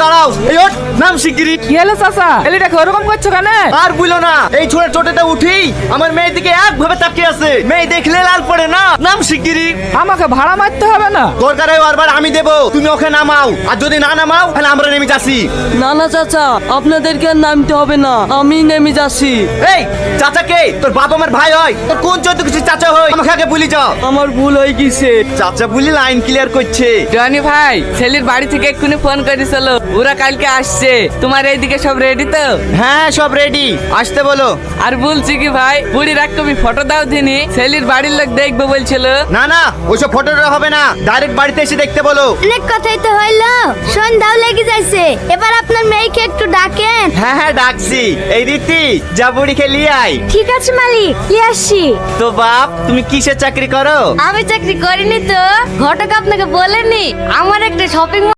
দাঁড়াও এই ওঠ নাম শিগগিরি। কি হলো চাচা, এলিটাকে ওরকম করছো কেন? আর বুঝলো না, এই ছোড়া চোটেটা উঠি আমার মেয়ের দিকে একভাবে তাকিয়ে আছে। মেয়ে দেখলে লাল পড়ে না। নাম শিগগিরি। আমাকে ভাড়া মারতে হবে না। দরকার হয় বারবার আমি দেবো, তুমি ওকে নামাও। আর যদি না নামাও তাহলে আমরা নেমে যাচ্ছি। না না চাচা, আপনাদেরকে আর নামতে হবে না, আমি নেমে যাচ্ছি। এই চাচাকে তোর বাপ আমার ভাই হয়, তোর কোন চোদ্দ কিছু চাচা হয়? আমাকে আগে বলি যাও। আমার ভুল হয়ে গেছে। চাচা বলি লাইন ক্লিয়ার করছে। টনি ভাই, ছেলের বাড়ি থেকে এক্ষুনি ফোন করেছিল, ওরা কালকে আসছে। তোমার এইদিকে সব রেডি তো? হ্যাঁ সব রেডি, আসতে বলো। আর বলছি কি ভাই, বুড়ির এক কপি ফটো দাও দিনি, ছেলের বাড়ির লোক দেখবে বলছিল। না না ওইসব ফটোটা হবে না, ডাইরেক্ট বাড়িতে এসে দেখতে বলো। অনেক কথাই তো হইলো, সন্ধ্যাও লেগে যাচ্ছে। এবার আপনার মেয়েকে একটু ডাকেন। হ্যাঁ হ্যাঁ ডাকছি। এই রীতি যা বুড়ি খেলিয়ে আয়। ঠিক আছে মালিক, কি আসছি। তো বাপ তুমি কিসের চাকরি করো? আমি চাকরি করিনি তো, ঘটক আপনাকে বলেনি আমার একটা শপিং